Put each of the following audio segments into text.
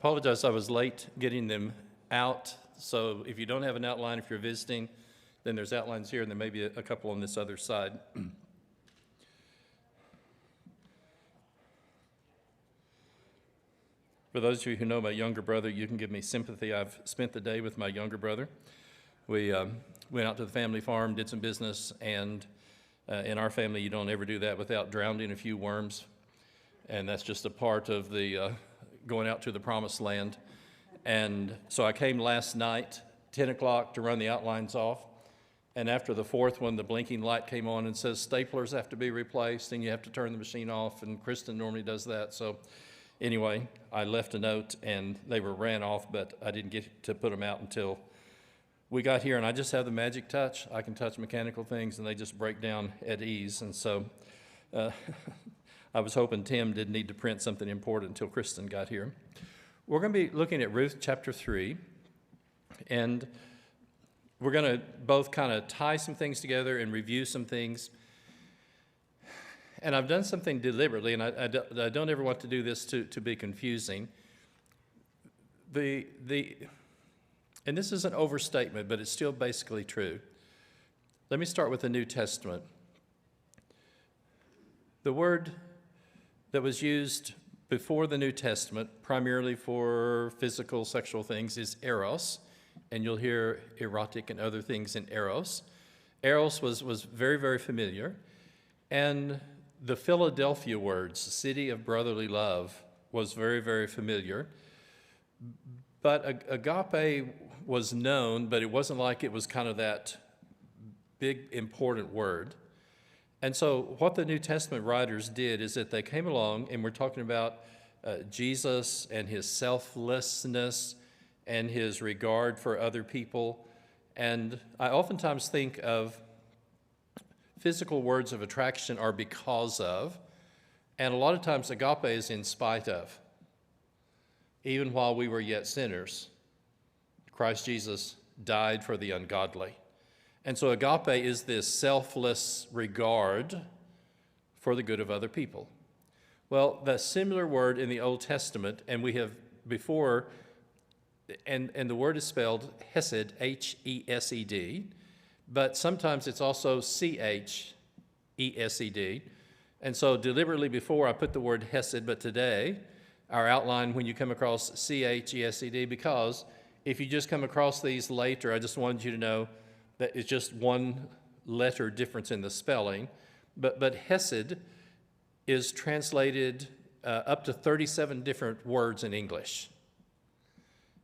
apologize, I was late getting them out. So if you don't have an outline, if you're visiting, then there's outlines here, and there may be a couple on this other side. For those of you who know my younger brother, you can give me sympathy. I've spent the day with my younger brother. We went out to the family farm, did some business, and in our family, you don't ever do that without drowning a few worms. And that's just a part of the going out to the promised land. And so I came last night, 10 o'clock, to run the outlines off. And after the fourth one, the blinking light came on and says staplers have to be replaced, and you have to turn the machine off, and Kristen normally does that. So anyway, I left a note, and they ran off, but I didn't get to put them out until we got here, and I just have the magic touch. I can touch mechanical things, and they just break down at ease. And so I was hoping Tim didn't need to print something important until Kristen got here. We're going to be looking at Ruth chapter 3, and we're going to both kind of tie some things together and review some things. And I've done something deliberately, and I don't ever want to do this to be confusing. And this is an overstatement, but it's still basically true. Let me start with the New Testament. The word that was used before the New Testament, primarily for physical sexual things, is eros, and you'll hear erotic and other things in eros. Eros was very, very familiar, and the Philadelphia words, city of brotherly love, was very, very familiar. But agape was known, but it wasn't like it was kind of that big, important word. And so what the New Testament writers did is that they came along, and we're talking about Jesus and his selflessness and his regard for other people. And I oftentimes think of physical words of attraction are because of, and a lot of times agape is in spite of. Even while we were yet sinners, Christ Jesus died for the ungodly. And so agape is this selfless regard for the good of other people. Well, the similar word in the Old Testament, and we have before, and the word is spelled hesed, H-E-S-E-D, but sometimes it's also C-H-E-S-E-D. And so deliberately before I put the word hesed, but today, our outline when you come across C-H-E-S-E-D, because if you just come across these later, I just wanted you to know that it's just one letter difference in the spelling. But hesed is translated up to 37 different words in English.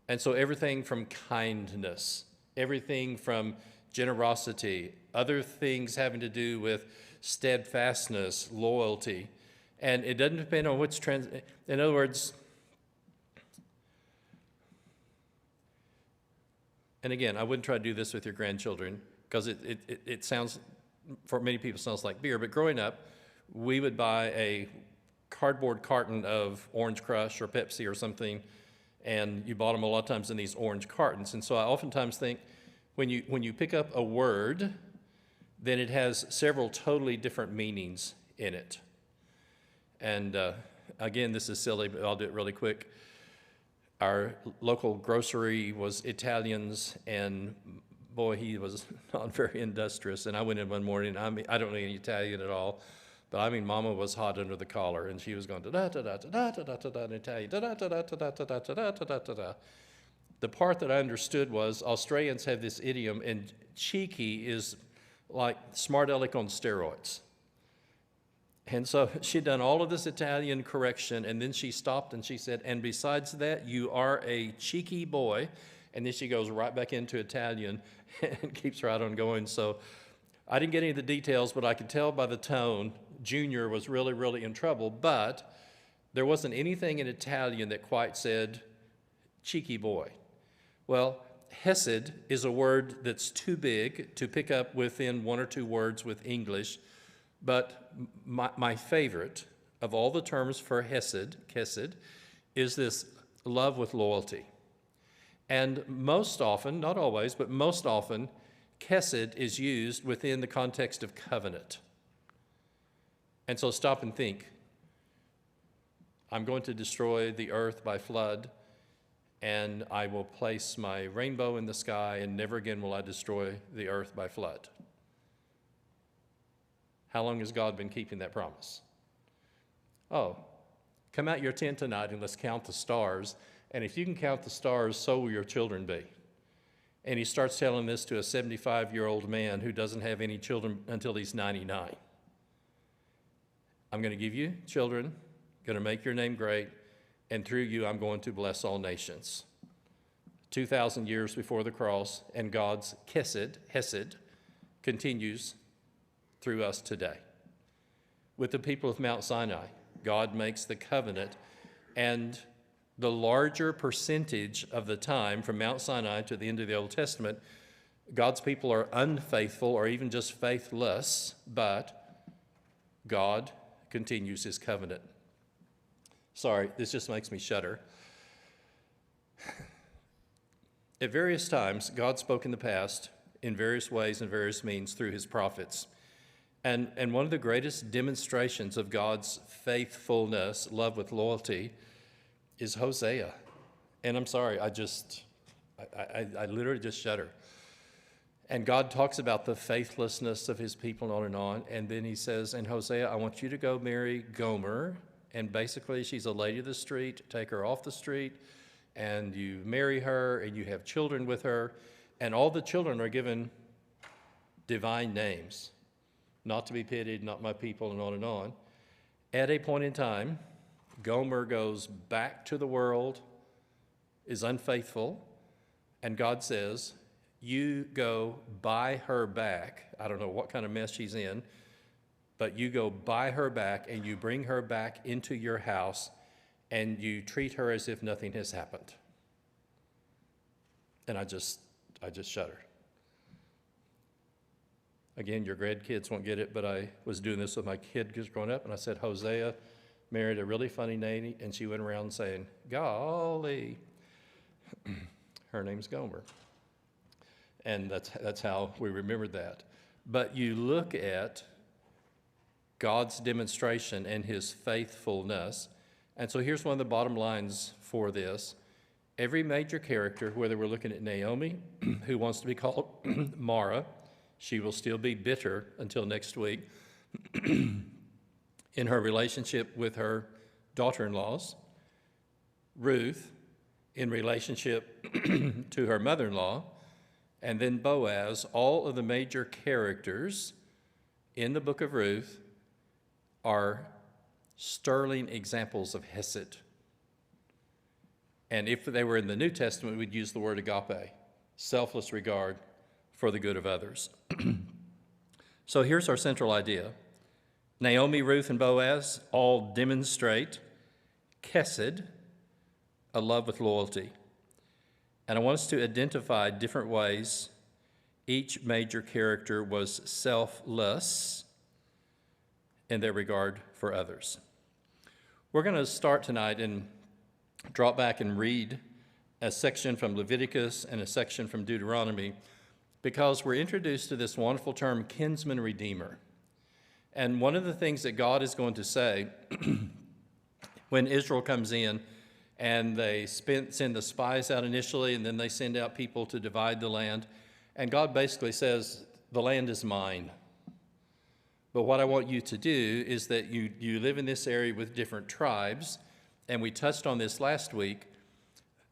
And so everything from kindness, everything from generosity, other things having to do with steadfastness, loyalty. And it doesn't depend on which in other words, and again, I wouldn't try to do this with your grandchildren because it sounds, for many people, sounds like beer. But growing up, we would buy a cardboard carton of Orange Crush or Pepsi or something, and you bought them a lot of times in these orange cartons. And so I oftentimes think when you pick up a word, then it has several totally different meanings in it. And again, this is silly, but I'll do it really quick. Our local grocery was Italian's, and boy, he was not very industrious. And I went in one morning, I don't know any Italian at all, but I mean, Mama was hot under the collar, and she was going da-da-da-da-da-da-da-da-da in Italian, da-da-da-da-da-da-da-da-da-da-da. The part that I understood was Australians have this idiom, and cheeky is like smart aleck on steroids. And so she'd done all of this Italian correction, and then she stopped and she said, and besides that, you are a cheeky boy. And then she goes right back into Italian and keeps right on going. So I didn't get any of the details, but I could tell by the tone, Junior was really, really in trouble. But there wasn't anything in Italian that quite said cheeky boy. Well, hesed is a word that's too big to pick up within one or two words with English. But my favorite of all the terms for hesed, is this love with loyalty. And most often, not always, but most often, kesed is used within the context of covenant. And so stop and think. I'm going to destroy the earth by flood. and I will place my rainbow in the sky, and never again will I destroy the earth by flood. How long has God been keeping that promise? Oh, come out your tent tonight and let's count the stars. And if you can count the stars, so will your children be. And he starts telling this to a 75-year-old man who doesn't have any children until he's 99. I'm going to give you children, going to make your name great, and through you I'm going to bless all nations. 2,000 years before the cross, and God's Hesed, continues through us today. With the people of Mount Sinai, God makes the covenant, and the larger percentage of the time from Mount Sinai to the end of the Old Testament, God's people are unfaithful or even just faithless, but God continues his covenant. Sorry, this just makes me shudder. At various times, God spoke in the past in various ways and various means through his prophets. And one of the greatest demonstrations of God's faithfulness, love with loyalty, is Hosea. And I'm sorry, I literally just shudder. And God talks about the faithlessness of his people and on. And then he says, and Hosea, I want you to go marry Gomer. And basically, she's a lady of the street. Take her off the street, and you marry her, and you have children with her. And all the children are given divine names. Not to be pitied, not my people, and on and on. At a point in time, Gomer goes back to the world, is unfaithful, and God says, you go buy her back. I don't know what kind of mess she's in, but you go buy her back, and you bring her back into your house, and you treat her as if nothing has happened. And I just shudder. Again, your grandkids won't get it, but I was doing this with my kid who's growing up, and I said, Hosea married a really funny lady, and she went around saying, golly, her name's Gomer. And that's how we remembered that. But you look at God's demonstration and his faithfulness, and so here's one of the bottom lines for this. Every major character, whether we're looking at Naomi, who wants to be called Mara, she will still be bitter until next week in her relationship with her daughter-in-laws. Ruth, in relationship to her mother-in-law. And then Boaz. All of the major characters in the book of Ruth are sterling examples of Hesed. And if they were in the New Testament, we'd use the word agape, selfless regard for the good of others. So here's our central idea. Naomi, Ruth, and Boaz all demonstrate Chesed, a love with loyalty. And I want us to identify different ways each major character was selfless in their regard for others. We're going to start tonight and drop back and read a section from Leviticus and a section from Deuteronomy, because we're introduced to this wonderful term, kinsman redeemer. And one of the things that God is going to say when Israel comes in and they send the spies out initially, and then they send out people to divide the land, and God basically says, the land is mine. But what I want you to do is that you live in this area with different tribes, and we touched on this last week.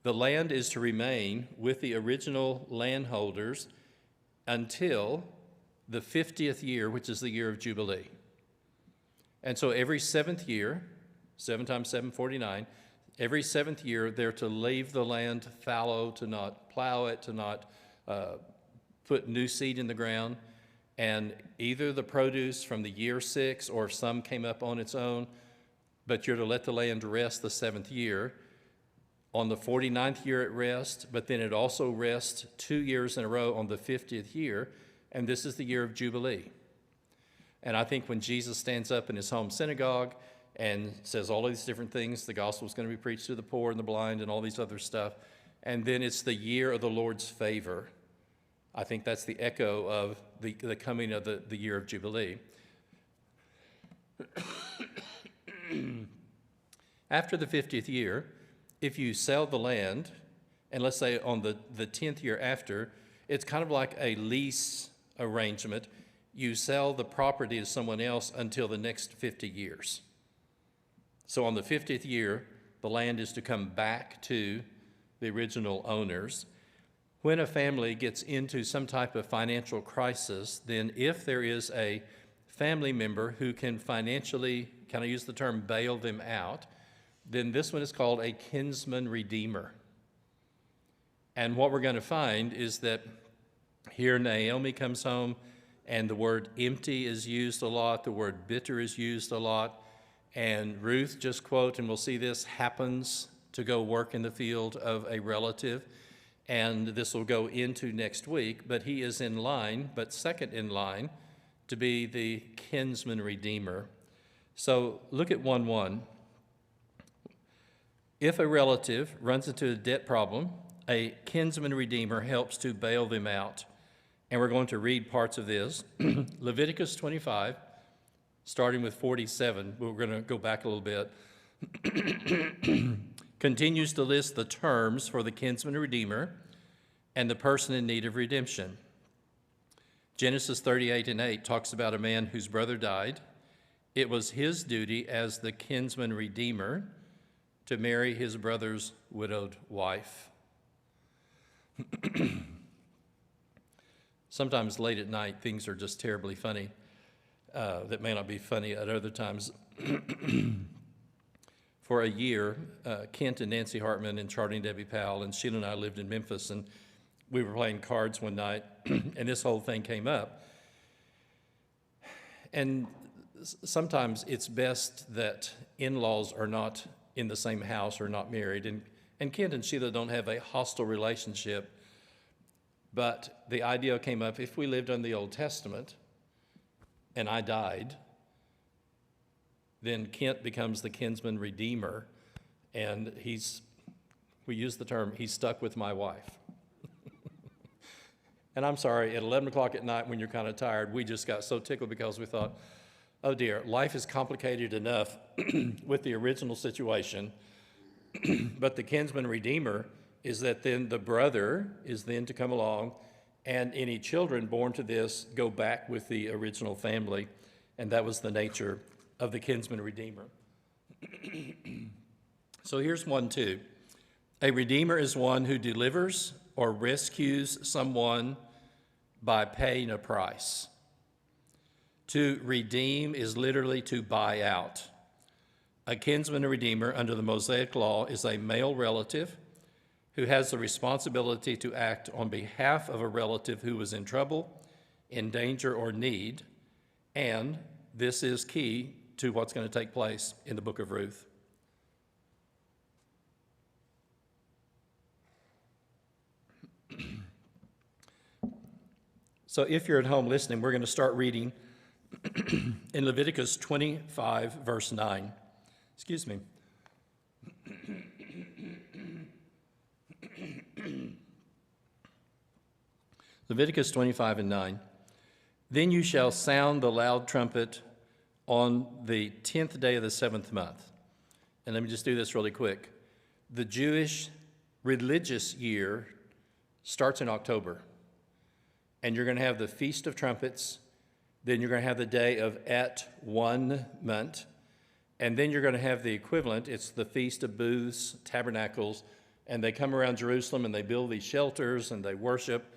The land is to remain with the original landholders until the 50th year, which is the year of Jubilee. And so every seventh year, 7 times 7, 49, every seventh year they're to leave the land fallow, to not plow it, to not put new seed in the ground. And either the produce from the year 6, or if some came up on its own, but you're to let the land rest the 7th year. On the 49th year it rests, but then it also rests 2 years in a row on the 50th year, and this is the year of Jubilee. And I think when Jesus stands up in his home synagogue and says all these different things, the gospel is going to be preached to the poor and the blind and all these other stuff, and then it's the year of the Lord's favor. I think that's the echo of the coming of the year of Jubilee. After the 50th year, if you sell the land and let's say on the 10th year after, it's kind of like a lease arrangement. You sell the property to someone else until the next 50 years. So on the 50th year, the land is to come back to the original owners. When a family gets into some type of financial crisis, then if there is a family member who can financially, can I use the term, bail them out, then this one is called a kinsman redeemer. And what we're going to find is that here Naomi comes home and the word empty is used a lot, the word bitter is used a lot, and Ruth, just quote, and we'll see this, happens to go work in the field of a relative, and this will go into next week, but he is in line, but second in line, to be the kinsman redeemer. So look at 1:1. If a relative runs into a debt problem, a kinsman redeemer helps to bail them out. And we're going to read parts of this. Leviticus 25, starting with 47, but we're going to go back a little bit, continues to list the terms for the kinsman redeemer and the person in need of redemption. Genesis 38:8 talks about a man whose brother died. It was his duty as the kinsman redeemer to marry his brother's widowed wife. Sometimes late at night, things are just terribly funny. That may not be funny at other times. For a year, Kent and Nancy Hartman and Charlie and Debbie Powell and Sheila and I lived in Memphis, and we were playing cards one night, and this whole thing came up. And sometimes it's best that in-laws are not in the same house or not married. And Kent and Sheila don't have a hostile relationship, but the idea came up, if we lived on the Old Testament and I died, then Kent becomes the kinsman redeemer, and we use the term, he's stuck with my wife. And I'm sorry, at 11 o'clock at night when you're kind of tired, we just got so tickled because we thought, oh dear, life is complicated enough with the original situation, but the kinsman redeemer is that then the brother is then to come along, and any children born to this go back with the original family, and that was the nature of the kinsman redeemer. So here's 1:2. A redeemer is one who delivers or rescues someone by paying a price. To redeem is literally to buy out. A kinsman redeemer under the Mosaic law is a male relative who has the responsibility to act on behalf of a relative who was in trouble, in danger, or need, and this is key to what's going to take place in the book of Ruth. So if you're at home listening, we're going to start reading in Leviticus 25, verse 9. Excuse me. Leviticus 25 and 9. Then you shall sound the loud trumpet on the 10th day of the 7th month. And let me just do this really quick. The Jewish religious year starts in October. And you're going to have the Feast of Trumpets. Then you're going to have the day of Et 1 month. And then you're going to have the equivalent. It's the Feast of Booths, Tabernacles. And they come around Jerusalem and they build these shelters and they worship.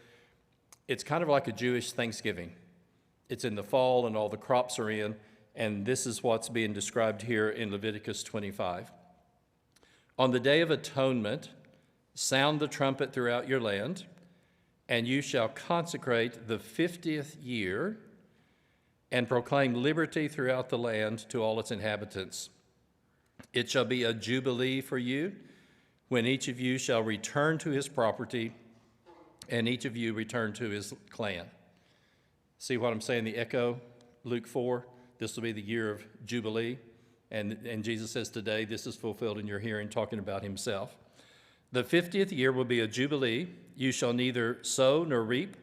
It's kind of like a Jewish Thanksgiving. It's in the fall and all the crops are in. And this is what's being described here in Leviticus 25. On the Day of Atonement, sound the trumpet throughout your land, and you shall consecrate the 50th year and proclaim liberty throughout the land to all its inhabitants. It shall be a jubilee for you, when each of you shall return to his property, and each of you return to his clan. See what I'm saying, the echo, Luke 4? This will be the year of Jubilee. And Jesus says today, this is fulfilled in your hearing, talking about himself. The 50th year will be a Jubilee. You shall neither sow nor reap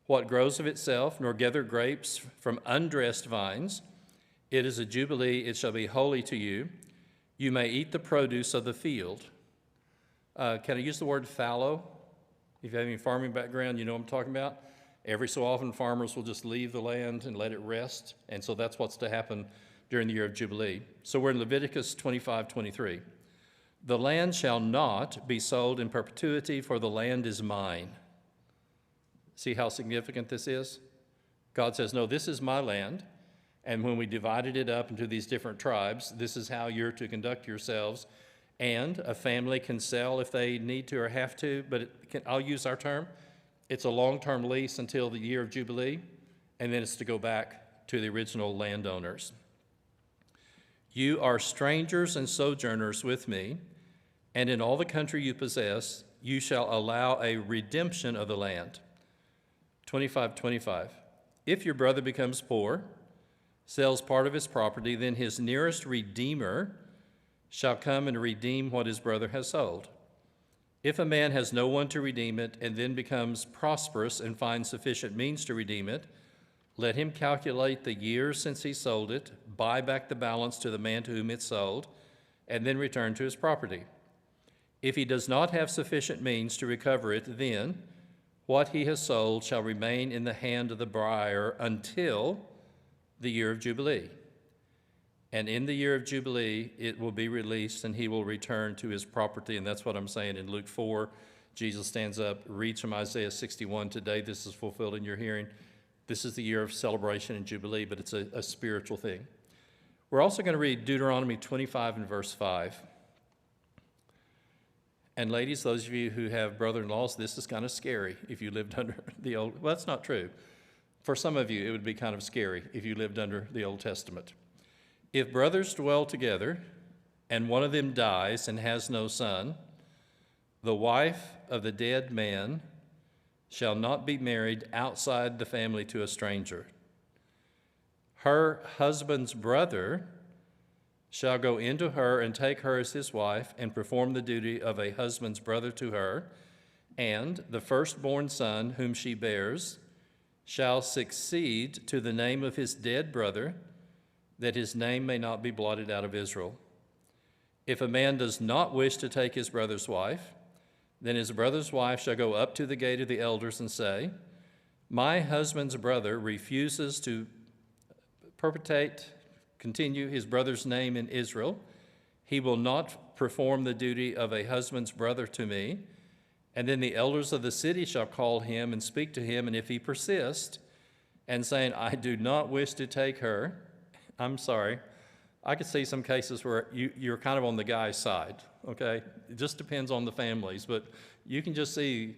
what grows of itself, nor gather grapes from undressed vines. It is a Jubilee. It shall be holy to you. You may eat the produce of the field. Can I use the word fallow? If you have any farming background, you know what I'm talking about. Every so often, farmers will just leave the land and let it rest, and so that's what's to happen during the year of Jubilee. So we're in Leviticus 25:23. The land shall not be sold in perpetuity, for the land is mine. See how significant this is? God says, no, this is my land, and when we divided it up into these different tribes, this is how you're to conduct yourselves. And a family can sell if they need to or have to, but I'll use our term. It's a long-term lease until the year of Jubilee, and then it's to go back to the original landowners. You are strangers and sojourners with me, and in all the country you possess, you shall allow a redemption of the land. 25:25. If your brother becomes poor, sells part of his property, then his nearest redeemer shall come and redeem what his brother has sold. If a man has no one to redeem it and then becomes prosperous and finds sufficient means to redeem it, let him calculate the years since he sold it, buy back the balance to the man to whom it's sold, and then return to his property. If he does not have sufficient means to recover it, then what he has sold shall remain in the hand of the buyer until the year of Jubilee. And in the year of Jubilee, it will be released, and he will return to his property. And that's what I'm saying in Luke 4. Jesus stands up, reads from Isaiah 61. Today, this is fulfilled in your hearing. This is the year of celebration and Jubilee, but it's a spiritual thing. We're also going to read Deuteronomy 25 and verse 5. And ladies, those of you who have brother-in-laws, this is kind of scary if you lived under the old. Well, that's not true. For some of you, it would be kind of scary if you lived under the Old Testament. If brothers dwell together, and one of them dies and has no son, the wife of the dead man shall not be married outside the family to a stranger. Her husband's brother shall go into her and take her as his wife and perform the duty of a husband's brother to her, and the firstborn son whom she bears shall succeed to the name of his dead brother, that his name may not be blotted out of Israel. If a man does not wish to take his brother's wife, then his brother's wife shall go up to the gate of the elders and say, my husband's brother refuses to continue his brother's name in Israel. He will not perform the duty of a husband's brother to me. And then the elders of the city shall call him and speak to him, and if he persist, and saying, I do not wish to take her, I'm sorry, I could see some cases where you're kind of on the guy's side, okay? It just depends on the families, but you can just see,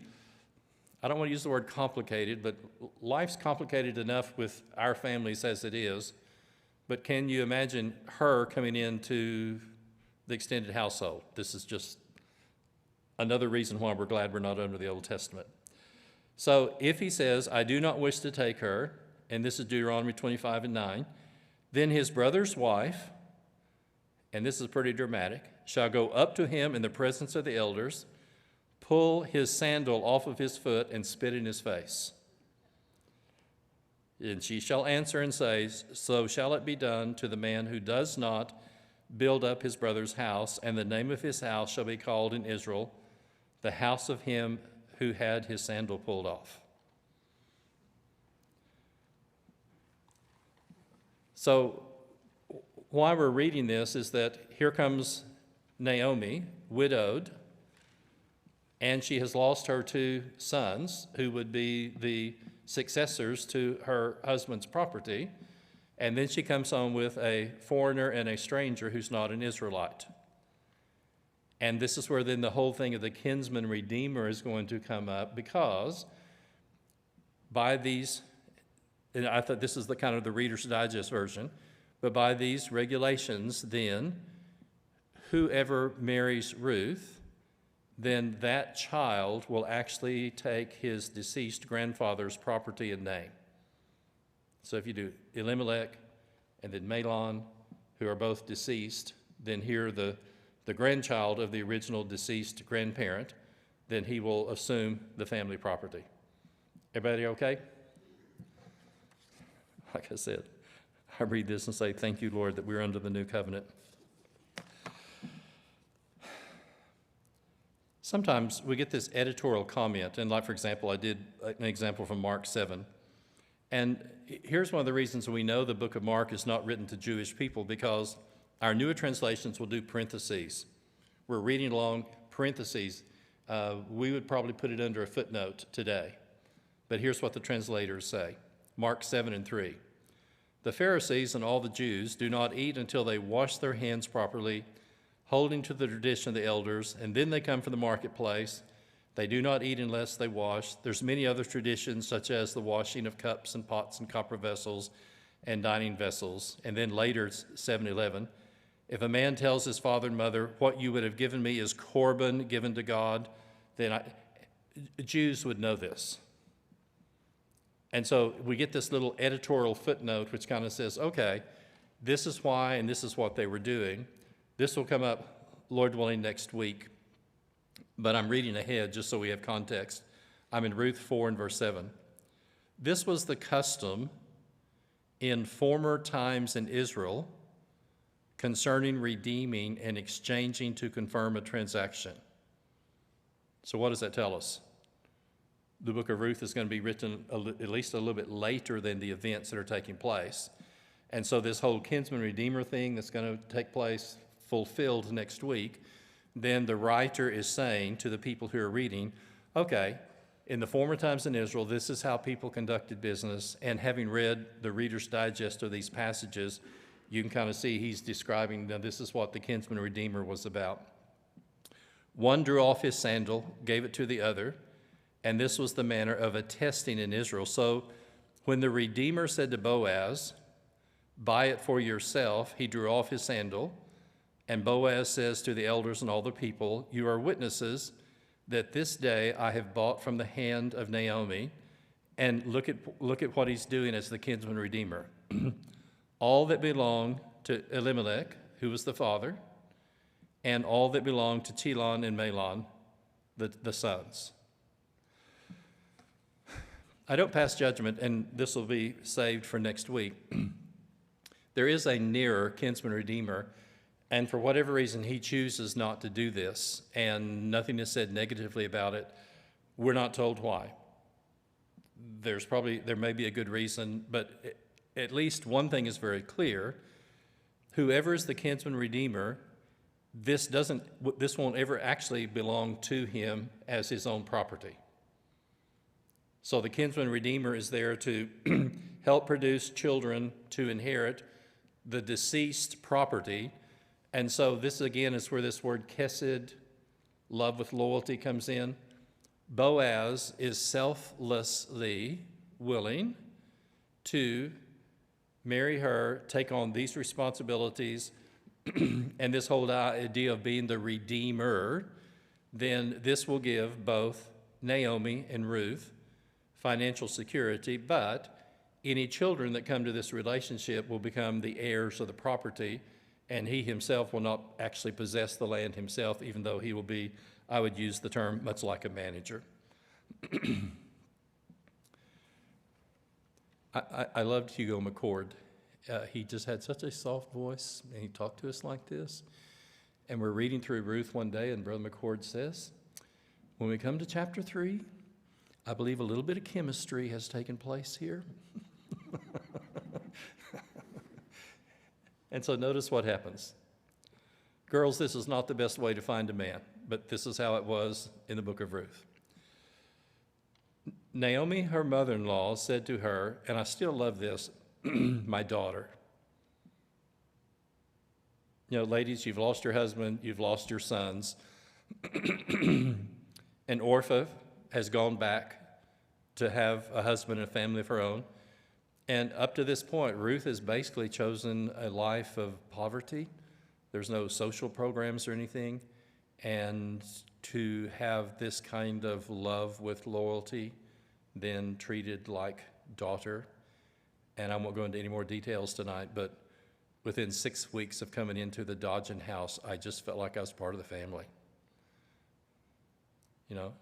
I don't want to use the word complicated, but life's complicated enough with our families as it is. But can you imagine her coming into the extended household? This is just another reason why we're glad we're not under the Old Testament. So if he says, I do not wish to take her, and this is Deuteronomy 25 and 9, then his brother's wife, and this is pretty dramatic, shall go up to him in the presence of the elders, pull his sandal off of his foot, and spit in his face. And she shall answer and say, so shall it be done to the man who does not build up his brother's house, and the name of his house shall be called in Israel, the house of him who had his sandal pulled off. So why we're reading this is that here comes Naomi, widowed, and she has lost her two sons, who would be the successors to her husband's property. And then she comes home with a foreigner and a stranger who's not an Israelite. And this is where then the whole thing of the kinsman redeemer is going to come up, because by these, and I thought this is the kind of the Reader's Digest version, but by these regulations then, whoever marries Ruth, then that child will actually take his deceased grandfather's property and name. So if you do Elimelech and then Mahlon, who are both deceased, then here the grandchild of the original deceased grandparent, then he will assume the family property. Everybody okay? Like I said, I read this and say, thank you, Lord, that we're under the new covenant. sometimes we get this editorial comment, and like, for example, I did an example from Mark 7. And here's one of the reasons we know the book of Mark is not written to Jewish people, because our newer translations will do parentheses. We're reading along, parentheses. We would probably put it under a footnote today. But here's what the translators say. Mark 7:3. The Pharisees and all the Jews do not eat until they wash their hands properly, holding to the tradition of the elders, and then they come from the marketplace. They do not eat unless they wash. There's many other traditions, such as the washing of cups and pots and copper vessels and dining vessels. And then later, 7:11, if a man tells his father and mother, what you would have given me is korban given to God, then Jews would know this. And so we get this little editorial footnote which kind of says, okay, this is why and this is what they were doing. This will come up, Lord willing, next week. But I'm reading ahead just so we have context. I'm in Ruth 4 and verse 7. This was the custom in former times in Israel concerning redeeming and exchanging to confirm a transaction. So what does that tell us? The book of Ruth is going to be written at least a little bit later than the events that are taking place. And so this whole kinsman redeemer thing that's going to take place fulfilled next week, then the writer is saying to the people who are reading, okay, in the former times in Israel, this is how people conducted business. And having read the Reader's Digest of these passages, you can kind of see he's describing, now this is what the kinsman redeemer was about. One drew off his sandal, gave it to the other, and this was the manner of attesting in Israel. So when the Redeemer said to Boaz, buy it for yourself, he drew off his sandal, and Boaz says to the elders and all the people, you are witnesses that this day I have bought from the hand of Naomi. And look at what he's doing as the kinsman redeemer. All that belonged to Elimelech, who was the father, and all that belonged to Chelon and Mahlon, the sons. I don't pass judgment, and this will be saved for next week. There is a nearer kinsman redeemer, and for whatever reason, he chooses not to do this, and nothing is said negatively about it. We're not told why. There may be a good reason, but at least one thing is very clear. Whoever is the kinsman redeemer, this won't ever actually belong to him as his own property. So the kinsman redeemer is there to help produce children to inherit the deceased property. And so this again is where this word kesed, love with loyalty, comes in. Boaz is selflessly willing to marry her, take on these responsibilities, and this whole idea of being the redeemer. Then this will give both Naomi and Ruth financial security, but any children that come to this relationship will become the heirs of the property, and he himself will not actually possess the land himself, even though he will be, I would use the term, much like a manager. I loved Hugo McCord. He just had such a soft voice, and he talked to us like this. And we're reading through Ruth one day, and Brother McCord says, when we come to chapter 3, I believe a little bit of chemistry has taken place here. And so notice what happens. Girls, this is not the best way to find a man, but this is how it was in the book of Ruth. Naomi, her mother-in-law, said to her, and I still love this, my daughter. You know, ladies, you've lost your husband, you've lost your sons. And Orpha has gone back to have a husband and a family of her own. And up to this point, Ruth has basically chosen a life of poverty. There's no social programs or anything. And to have this kind of love with loyalty, then treated like daughter. And I won't go into any more details tonight, but within 6 weeks of coming into the Dodgen house, I just felt like I was part of the family. You know,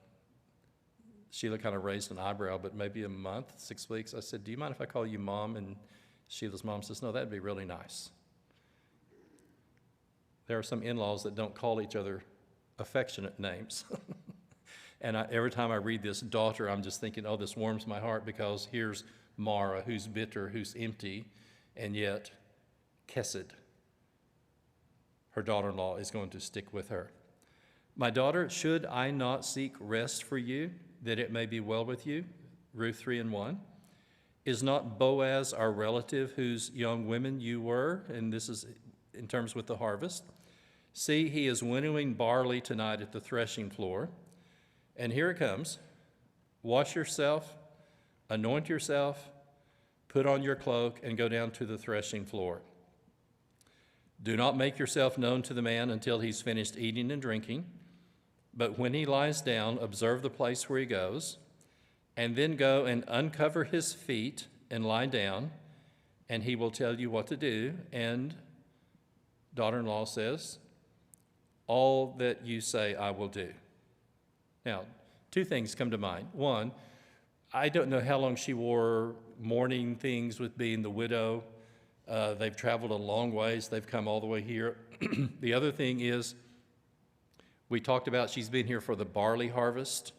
Sheila kind of raised an eyebrow, but maybe a month, 6 weeks, I said, do you mind if I call you Mom? And Sheila's mom says, no, that'd be really nice. There are some in-laws that don't call each other affectionate names. And every time I read this daughter, I'm just thinking, oh, this warms my heart, because here's Mara, who's bitter, who's empty, and yet Kesed, her daughter-in-law, is going to stick with her. My daughter, should I not seek rest for you, that it may be well with you? Ruth 3:1. Is not Boaz our relative, whose young women you were? And this is in terms with the harvest. See, he is winnowing barley tonight at the threshing floor. And here it comes. Wash yourself, anoint yourself, put on your cloak, and go down to the threshing floor. Do not make yourself known to the man until he's finished eating and drinking. But when he lies down, observe the place where he goes, and then go and uncover his feet and lie down, and he will tell you what to do. And daughter-in-law says, all that you say I will do. Now, two things come to mind. One, I don't know how long she wore mourning things with being the widow. They've traveled a long ways. They've come all the way here. The other thing is, we talked about she's been here for the barley harvest,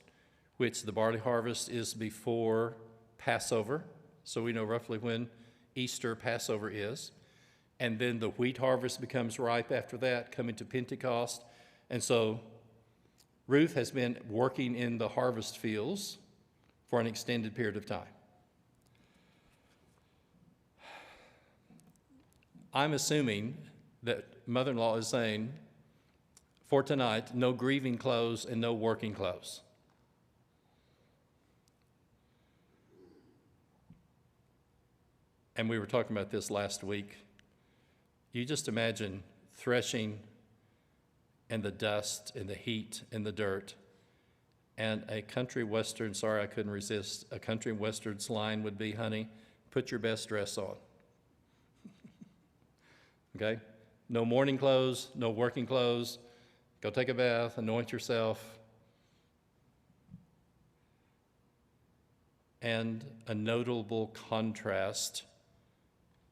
which the barley harvest is before Passover. So we know roughly when Easter, Passover is. And then the wheat harvest becomes ripe after that, coming to Pentecost. And so Ruth has been working in the harvest fields for an extended period of time. I'm assuming that mother-in-law is saying, for tonight, no grieving clothes and no working clothes. And we were talking about this last week. You just imagine threshing and the dust and the heat and the dirt, and a country western, sorry I couldn't resist, a country western's line would be, honey, put your best dress on. Okay? No morning clothes, no working clothes. Go take a bath, anoint yourself. And a notable contrast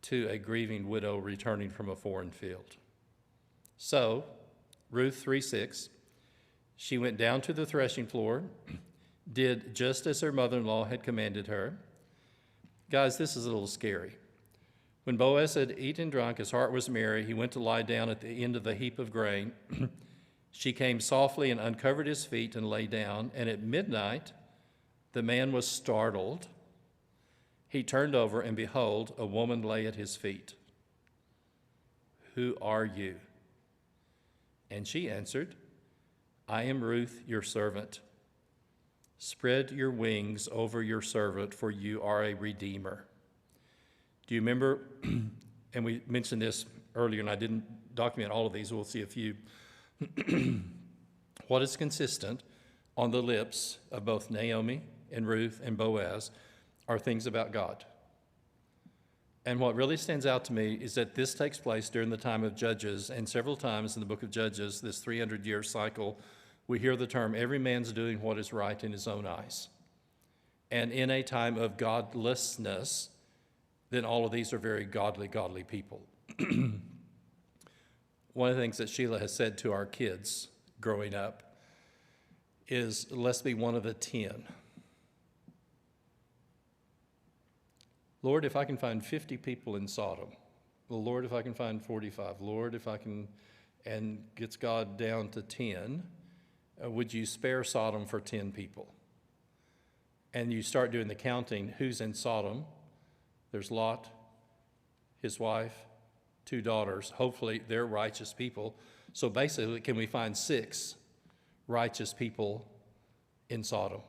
to a grieving widow returning from a foreign field. So, Ruth 3:6, she went down to the threshing floor, did just as her mother-in-law had commanded her. Guys, this is a little scary. When Boaz had eaten and drunk, his heart was merry. He went to lie down at the end of the heap of grain. She came softly and uncovered his feet and lay down. And at midnight, the man was startled. He turned over, and behold, a woman lay at his feet. Who are you? And she answered, I am Ruth, your servant. Spread your wings over your servant, for you are a redeemer. Do you remember, and we mentioned this earlier, and I didn't document all of these, we'll see a few. What is consistent on the lips of both Naomi and Ruth and Boaz are things about God. And what really stands out to me is that this takes place during the time of Judges, and several times in the book of Judges, this 300-year cycle, we hear the term, every man's doing what is right in his own eyes. And in a time of godlessness, then all of these are very godly people. One of the things that Sheila has said to our kids growing up is, let's be one of the 10. Lord, if I can find 50 people in Sodom. Well, Lord, if I can find 45. Lord, if I can, and gets God down to 10, would you spare Sodom for 10 people? And you start doing the counting, who's in Sodom? There's Lot, his wife, 2 daughters. Hopefully they're righteous people. So basically, can we find 6 righteous people in Sodom?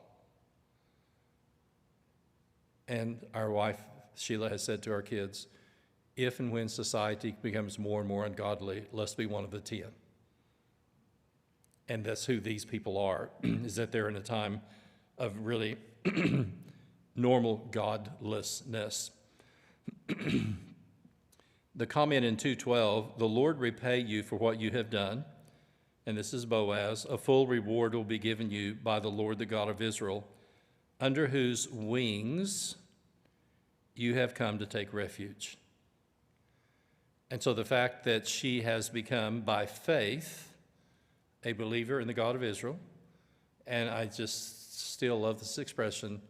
And our wife, Sheila, has said to our kids, if and when society becomes more and more ungodly, let's be one of the 10. And that's who these people are, is that they're in a time of really normal godlessness. The comment in 2:12, the Lord repay you for what you have done, and this is Boaz, a full reward will be given you by the Lord, the God of Israel, under whose wings you have come to take refuge. And so the fact that she has become, by faith, a believer in the God of Israel, and I just still love this expression,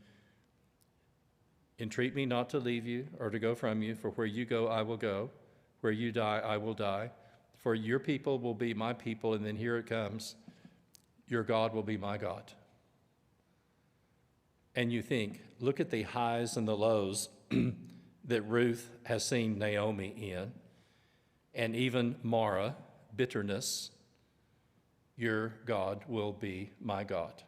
entreat me not to leave you or to go from you, for where you go, I will go. Where you die, I will die. For your people will be my people, and then here it comes, your God will be my God. And you think, look at the highs and the lows that Ruth has seen Naomi in, and even Mara, bitterness, your God will be my God.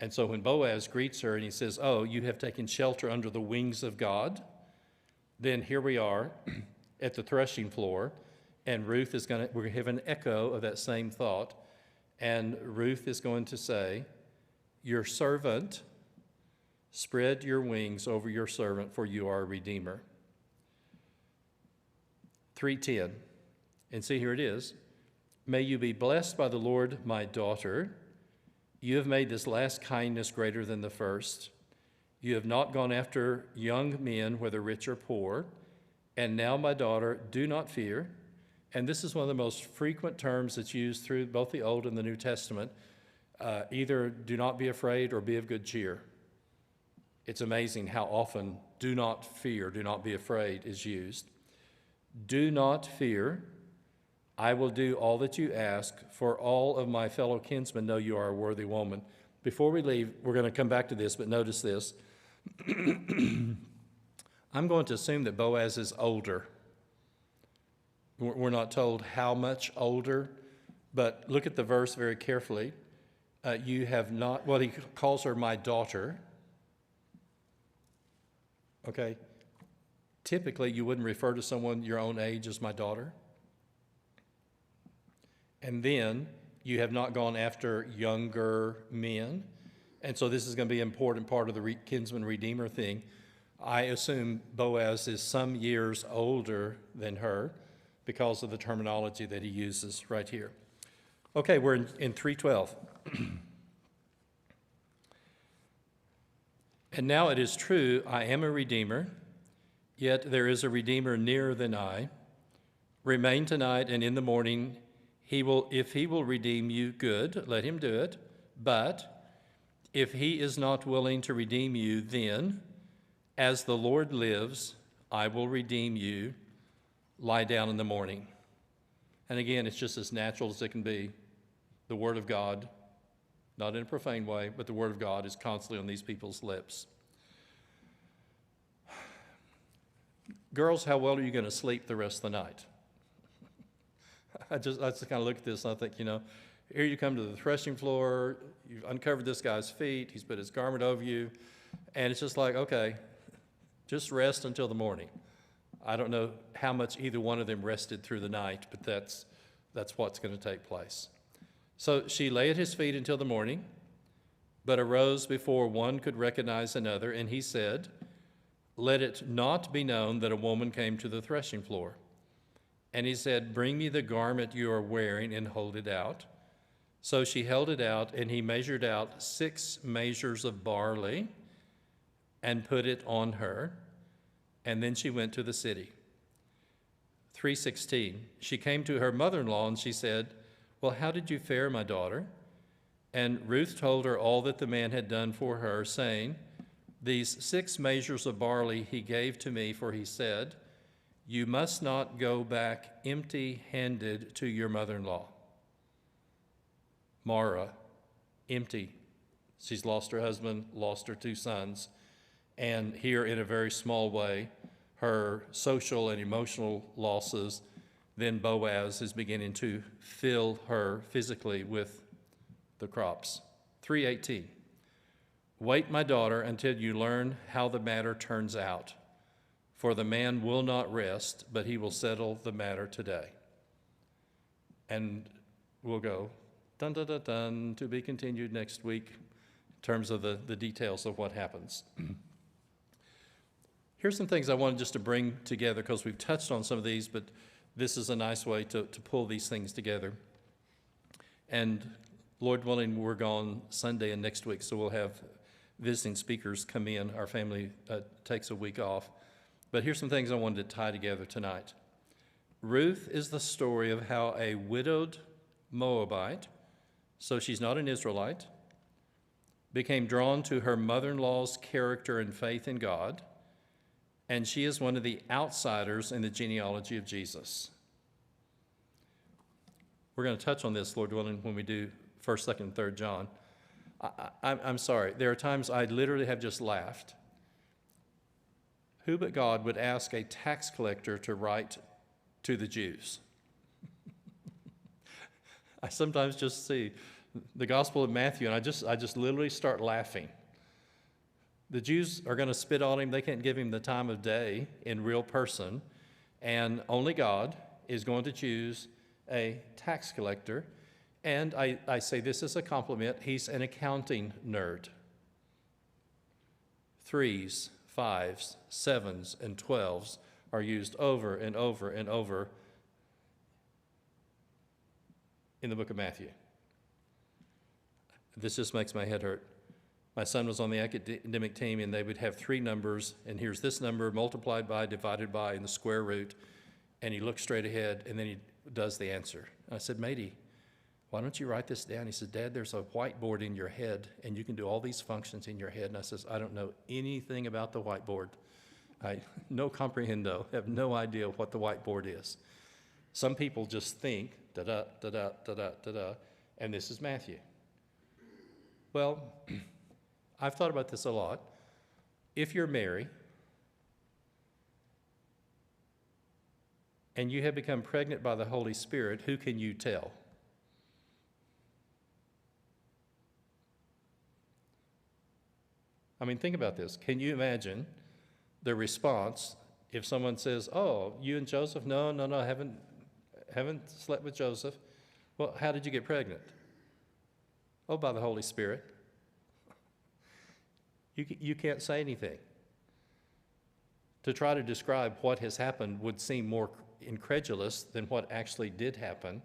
And so when Boaz greets her and he says, oh, you have taken shelter under the wings of God, then here we are at the threshing floor, and Ruth is we're going to have an echo of that same thought, and Ruth is going to say, your servant, spread your wings over your servant, for you are a redeemer. 3:10, and see, here it is. May you be blessed by the Lord, my daughter. You have made this last kindness greater than the first. You have not gone after young men, whether rich or poor. And now, my daughter, do not fear. And this is one of the most frequent terms that's used through both the Old and the New Testament. Either do not be afraid or be of good cheer. It's amazing how often do not fear, do not be afraid is used. Do not fear. I will do all that you ask, for all of my fellow kinsmen know you are a worthy woman. Before we leave, we're going to come back to this, but notice this. I'm going to assume that Boaz is older. We're not told how much older, but look at the verse very carefully. You have not, well, he calls her my daughter. Okay. Typically, you wouldn't refer to someone your own age as my daughter. And then you have not gone after younger men. And so this is going to be an important part of the kinsman redeemer thing. I assume Boaz is some years older than her because of the terminology that he uses right here. Okay, we're in 3:12. And now it is true, I am a redeemer, yet there is a redeemer nearer than I. Remain tonight, and in the morning if he will redeem you, good, let him do it. But if he is not willing to redeem you, then, as the Lord lives, I will redeem you. Lie down in the morning. And again, it's just as natural as it can be. The word of God, not in a profane way, but the word of God is constantly on these people's lips. Girls, how well are you going to sleep the rest of the night? I just kind of look at this and I think, here you come to the threshing floor, you've uncovered this guy's feet, he's put his garment over you, and it's just like, okay, just rest until the morning. I don't know how much either one of them rested through the night, but that's what's going to take place. So she lay at his feet until the morning, but arose before one could recognize another, and he said, let it not be known that a woman came to the threshing floor. And he said, bring me the garment you are wearing and hold it out. So she held it out, and he measured out 6 measures of barley and put it on her. And then she went to the city. 3:16, she came to her mother-in-law, and she said, well, how did you fare, my daughter? And Ruth told her all that the man had done for her, saying, these 6 measures of barley he gave to me, for he said, you must not go back empty-handed to your mother-in-law. Mara, empty. She's lost her husband, lost her 2 sons, and here in a very small way, her social and emotional losses. Then Boaz is beginning to fill her physically with the crops. 3:18, wait, my daughter, until you learn how the matter turns out. For the man will not rest, but he will settle the matter today. And we'll go, dun, dun, dun, dun, to be continued next week in terms of the details of what happens. Here's some things I wanted just to bring together because we've touched on some of these, but this is a nice way to pull these things together. And Lord willing, we're gone Sunday and next week, so we'll have visiting speakers come in. Our family takes a week off. But here's some things I wanted to tie together tonight. Ruth is the story of how a widowed Moabite so she's not an Israelite, became drawn to her mother-in-law's character and faith in God, and she is one of the outsiders in the genealogy of Jesus. We're going to touch on this, Lord willing, when we do 1st, 2nd, and 3rd John. I'm sorry. There are times I literally have just laughed. Who but God would ask a tax collector to write to the Jews? I sometimes just see the Gospel of Matthew, and I just literally start laughing. The Jews are going to spit on him. They can't give him the time of day in real person, and only God is going to choose a tax collector. And I say this as a compliment. He's an accounting nerd. 3s, 5s, 7s, and 12s are used over and over and over in the book of Matthew. This just makes my head hurt. My son was on the academic team, and they would have 3 numbers, and here's this number multiplied by, divided by, in the square root, and he looks straight ahead, and then he does the answer. And I said, matey, why don't you write this down? He said, Dad, there's a whiteboard in your head, and you can do all these functions in your head. And I says, I don't know anything about the whiteboard. No comprehendo, have no idea what the whiteboard is. Some people just think, da-da, da-da, da-da, da-da, and this is Matthew. Well, I've thought about this a lot. If you're Mary, and you have become pregnant by the Holy Spirit, who can you tell? I mean, think about this. Can you imagine the response if someone says, oh, you and Joseph? No, I haven't slept with Joseph. Well, how did you get pregnant? Oh, by the Holy Spirit. You can't say anything. To try to describe what has happened would seem more incredulous than what actually did happen.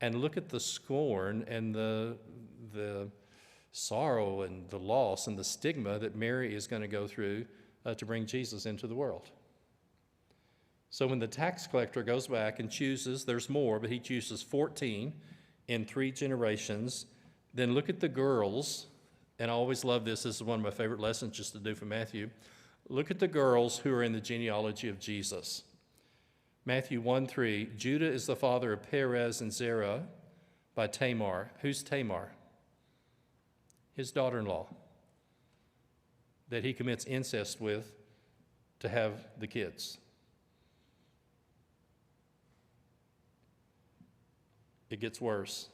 And look at the scorn and the sorrow and the loss and the stigma that Mary is going to go through to bring Jesus into the world. So when the tax collector goes back and chooses, there's more, but he chooses 14 in 3 generations, then look at the girls, and I always love this. This is one of my favorite lessons just to do from Matthew. Look at the girls who are in the genealogy of Jesus. Matthew 1:3, Judah is the father of Perez and Zerah by Tamar. Who's Tamar? His daughter-in-law that he commits incest with to have the kids. It gets worse.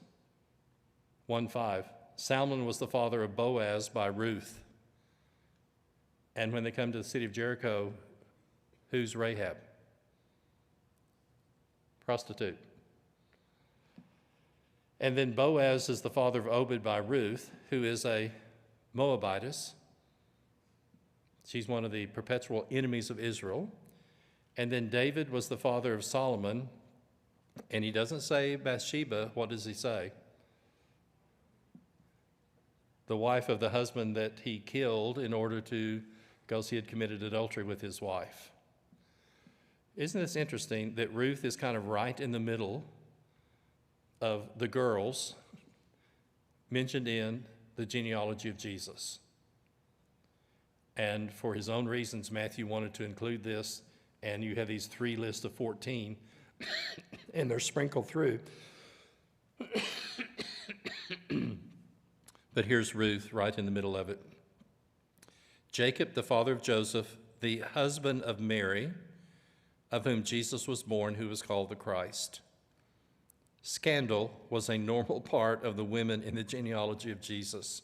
1:5, Salmon was the father of Boaz by Ruth. And when they come to the city of Jericho, who's Rahab? Prostitute. And then Boaz is the father of Obed by Ruth, who is a Moabitess. She's one of the perpetual enemies of Israel. And then David was the father of Solomon, and he doesn't say Bathsheba. What does he say? The wife of the husband that he killed because he had committed adultery with his wife. Isn't this interesting that Ruth is kind of right in the middle of the girls mentioned in the genealogy of Jesus? And for his own reasons, Matthew wanted to include this, and you have these 3 lists of 14, and they're sprinkled through. But here's Ruth right in the middle of it. Jacob, the father of Joseph, the husband of Mary, of whom Jesus was born, who was called the Christ. Scandal was a normal part of the women in the genealogy of Jesus.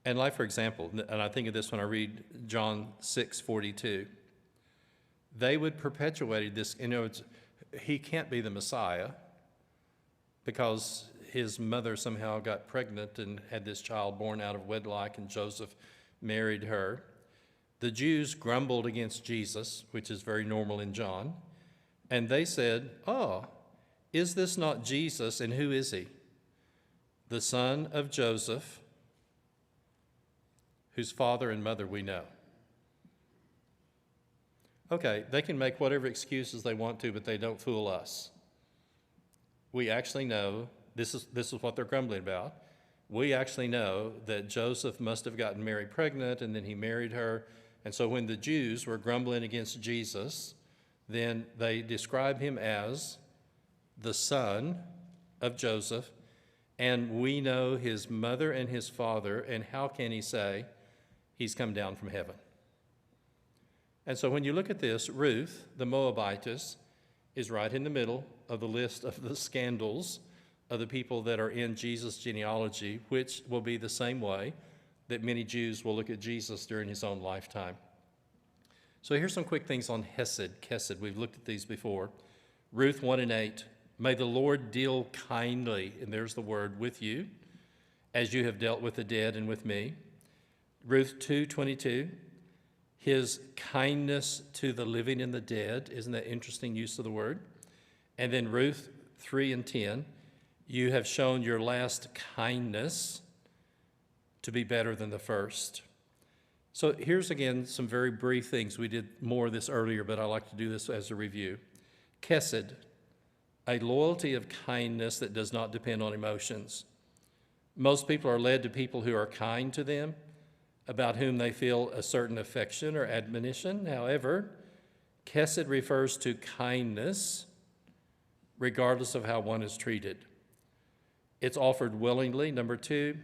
And like, for example, and I think of this when I read John 6:42, they would perpetuate this, he can't be the Messiah because his mother somehow got pregnant and had this child born out of wedlock, and Joseph married her. The Jews grumbled against Jesus, which is very normal in John, and they said, oh, is this not Jesus, and who is he? The son of Joseph, whose father and mother we know. Okay, they can make whatever excuses they want to, but they don't fool us. We actually know This is what they're grumbling about. We actually know that Joseph must have gotten Mary pregnant, and then he married her. And so when the Jews were grumbling against Jesus, then they describe him as the son of Joseph, and we know his mother and his father, and how can he say he's come down from heaven? And so when you look at this, Ruth, the Moabitess, is right in the middle of the list of the scandals of the people that are in Jesus' genealogy, which will be the same way that many Jews will look at Jesus during his own lifetime. So here's some quick things on Hesed. Kesed, we've looked at these before. Ruth 1:8, may the Lord deal kindly, and there's the word, with you, as you have dealt with the dead and with me. Ruth 2:22, his kindness to the living and the dead. Isn't that interesting use of the word? And then Ruth 3:10, you have shown your last kindness to be better than the first. So here's again some very brief things. We did more of this earlier, but I like to do this as a review. Kesed, a loyalty of kindness that does not depend on emotions. Most people are led to people who are kind to them, about whom they feel a certain affection or admonition. However, Kesed refers to kindness regardless of how one is treated. It's offered willingly. Number two,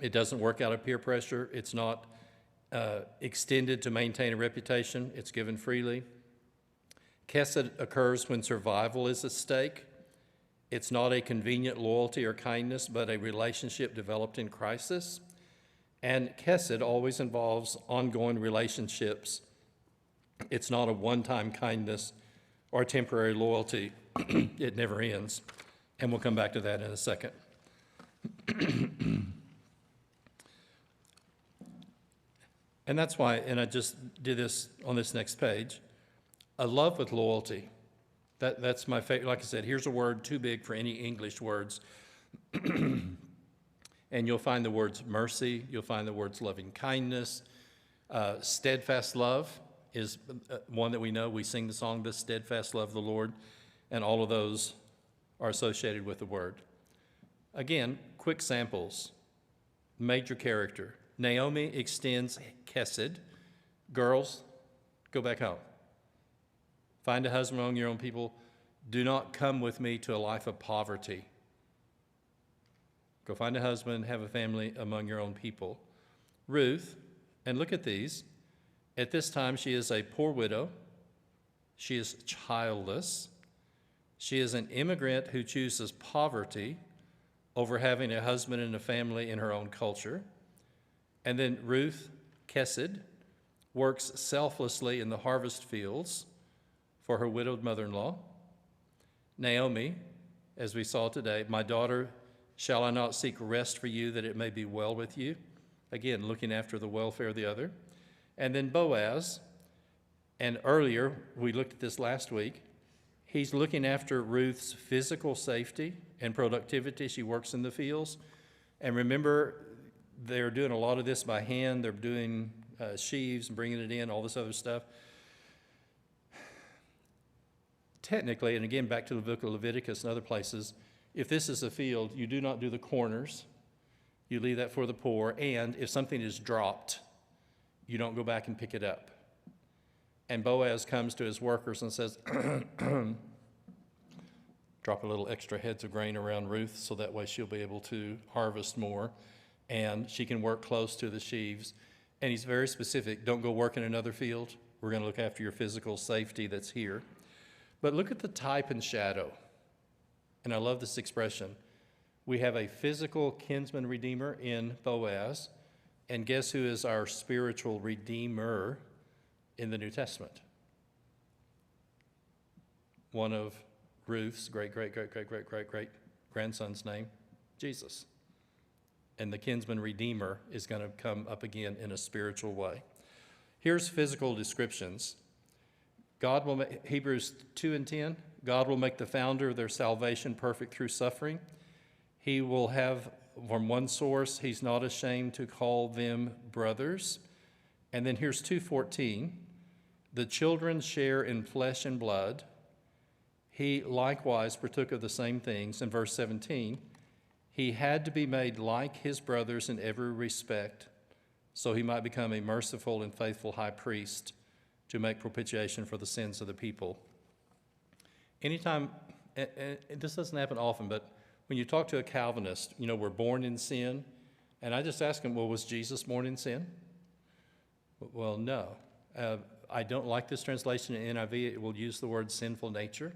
it doesn't work out of peer pressure. It's not extended to maintain a reputation. It's given freely. Kesed occurs when survival is at stake. It's not a convenient loyalty or kindness, but a relationship developed in crisis. And Kesed always involves ongoing relationships. It's not a one-time kindness or temporary loyalty. It never ends. And we'll come back to that in a second. And that's why, and I just did this on this next page, a love with loyalty. That's my favorite. Like I said, here's a word too big for any English words. And you'll find the words mercy, you'll find the words loving kindness. Steadfast love is one that we know. We sing the song, the steadfast love of the Lord, and all of those are associated with the word. Again, quick samples. Major character. Naomi extends Kesed. Girls, go back home. Find a husband among your own people. Do not come with me to a life of poverty. Go find a husband, have a family among your own people. Ruth, and look at these. At this time, she is a poor widow. She is childless. She is an immigrant who chooses poverty over having a husband and a family in her own culture. And then Ruth, Kesed, works selflessly in the harvest fields for her widowed mother-in-law. Naomi, as we saw today, my daughter, shall I not seek rest for you that it may be well with you? Again, looking after the welfare of the other. And then Boaz, and earlier, we looked at this last week, he's looking after Ruth's physical safety and productivity. She works in the fields. And remember, they're doing a lot of this by hand. They're doing sheaves and bringing it in, all this other stuff. Technically, and again, back to the book of Leviticus and other places, if this is a field, you do not do the corners. You leave that for the poor. And if something is dropped, you don't go back and pick it up. And Boaz comes to his workers and says, drop a little extra heads of grain around Ruth so that way she'll be able to harvest more and she can work close to the sheaves. And he's very specific. Don't go work in another field. We're going to look after your physical safety that's here. But look at the type and shadow. And I love this expression. We have a physical kinsman redeemer in Boaz. And guess who is our spiritual redeemer in the New Testament? One of Ruth's great-great-great-great-great-great-grandson's name, Jesus. And the kinsman redeemer is going to come up again in a spiritual way. Here's physical descriptions. God will make, Hebrews 2:10, God will make the founder of their salvation perfect through suffering. He will have, from one source, he's not ashamed to call them brothers. And then here's 2:14, the children share in flesh and blood. he likewise partook of the same things. In verse 17, he had to be made like his brothers in every respect, so he might become a merciful and faithful high priest to make propitiation for the sins of the people. Anytime, and this doesn't happen often, but when you talk to a Calvinist, we're born in sin, and I just ask them, well, was Jesus born in sin? Well, no. I don't like this translation in NIV. It will use the word sinful nature.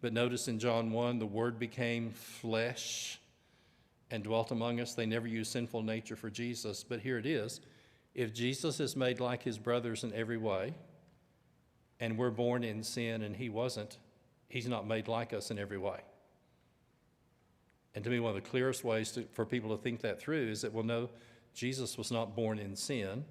But notice in John 1, the Word became flesh and dwelt among us. They never use sinful nature for Jesus, but here it is. If Jesus is made like his brothers in every way, and we're born in sin and he wasn't, he's not made like us in every way. And to me, one of the clearest ways for people to think that through is that, well, no, Jesus was not born in sin,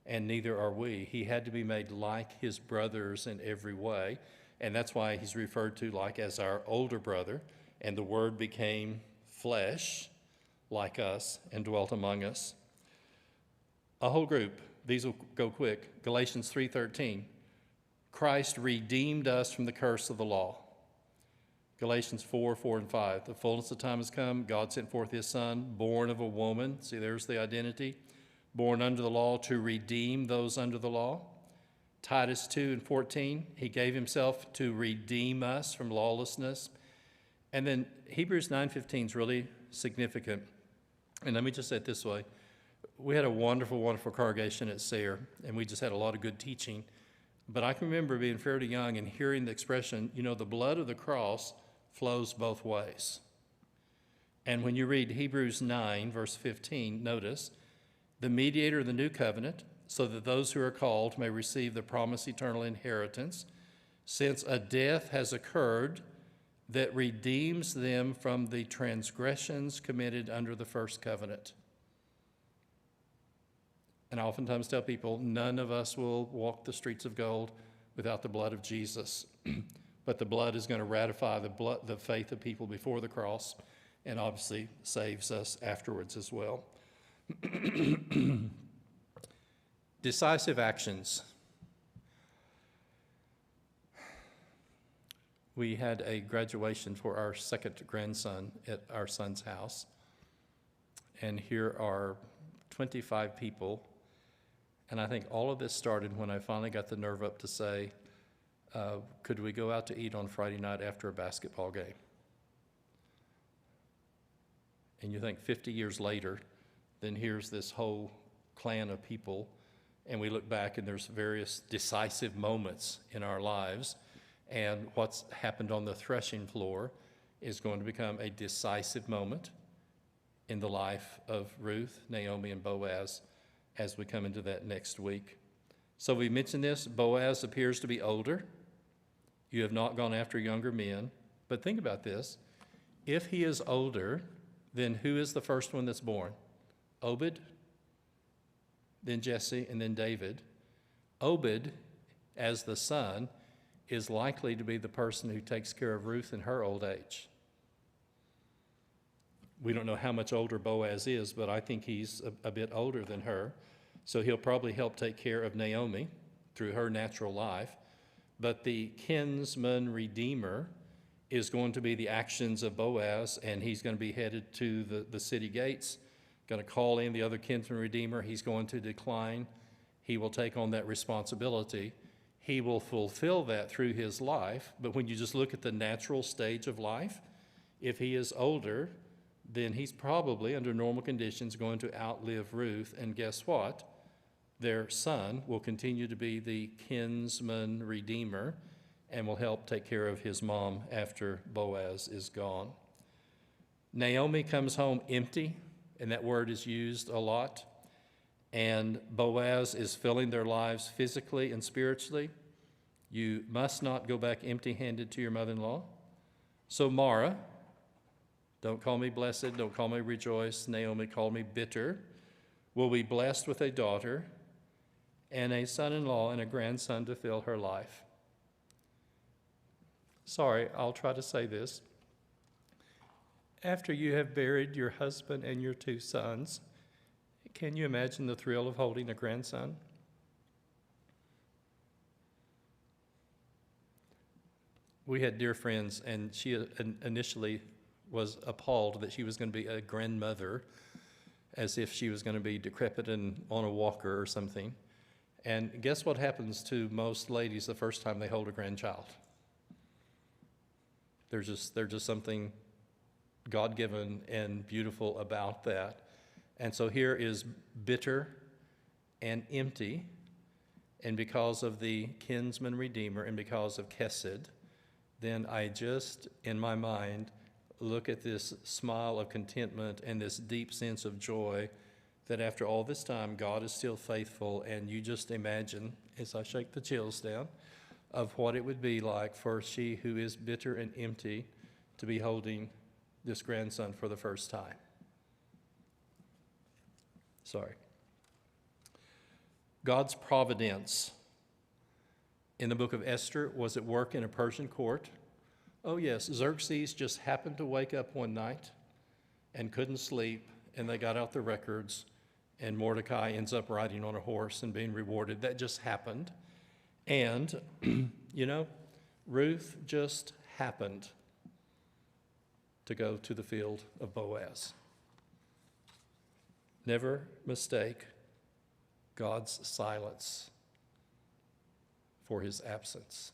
and neither are we. He had to be made like his brothers in every way, and that's why he's referred to like as our older brother, and the Word became flesh like us and dwelt among us. A whole group, these will go quick. Galatians 3:13, Christ redeemed us from the curse of the law. Galatians 4:4 and 5, the fullness of time has come. God sent forth his Son, born of a woman. See, there's the identity. Born under the law to redeem those under the law. Titus 2:14, he gave himself to redeem us from lawlessness. And then Hebrews 9:15 is really significant. And let me just say it this way. We had a wonderful, wonderful congregation at Sayre, and we just had a lot of good teaching. But I can remember being fairly young and hearing the expression, the blood of the cross flows both ways. And when you read Hebrews 9, verse 15, notice, the mediator of the new covenant, so that those who are called may receive the promised eternal inheritance, since a death has occurred that redeems them from the transgressions committed under the first covenant. And I oftentimes tell people, none of us will walk the streets of gold without the blood of Jesus. But the blood is going to ratify the faith of people before the cross, and obviously saves us afterwards as well. Decisive actions. We had a graduation for our second grandson at our son's house, and here are 25 people, and I think all of this started when I finally got the nerve up to say, could we go out to eat on Friday night after a basketball game? And you think 50 years later, then here's this whole clan of people, and we look back and there's various decisive moments in our lives, and what's happened on the threshing floor is going to become a decisive moment in the life of Ruth, Naomi, and Boaz as we come into that next week. So we mentioned this. Boaz appears to be older. You have not gone after younger men. But think about this. If he is older, then who is the first one that's born? Obed, then Jesse, and then David. Obed, as the son, is likely to be the person who takes care of Ruth in her old age. We don't know how much older Boaz is, but I think he's a bit older than her. So he'll probably help take care of Naomi through her natural life. But the kinsman redeemer is going to be the actions of Boaz, and he's going to be headed to the city gates, going to call in the other kinsman redeemer. He's going to decline. He will take on that responsibility. He will fulfill that through his life. But when you just look at the natural stage of life, if he is older, then he's probably, under normal conditions, going to outlive Ruth. And guess what? Their son will continue to be the kinsman redeemer and will help take care of his mom after Boaz is gone. Naomi comes home empty, and that word is used a lot. And Boaz is filling their lives physically and spiritually. You must not go back empty-handed to your mother-in-law. So Mara, don't call me blessed, don't call me rejoice. Naomi called me bitter. Will be blessed with a daughter and a son-in-law and a grandson to fill her life. Sorry, I'll try to say this. After you have buried your husband and your two sons, can you imagine the thrill of holding a grandson? We had dear friends, and she initially was appalled that she was going to be a grandmother, as if she was going to be decrepit and on a walker or something. And guess what happens to most ladies the first time they hold a grandchild? There's just something God-given and beautiful about that. And so here is bitter and empty, and because of the kinsman redeemer and because of Kesed, then I just, in my mind, look at this smile of contentment and this deep sense of joy that after all this time, God is still faithful. And you just imagine, as I shake the chills down, of what it would be like for she who is bitter and empty to be holding this grandson for the first time. Sorry. God's providence in the book of Esther was at work in a Persian court. Oh yes, Xerxes just happened to wake up one night and couldn't sleep, and they got out the records, and Mordecai ends up riding on a horse and being rewarded. That just happened. And, Ruth just happened to go to the field of Boaz. Never mistake God's silence for his absence.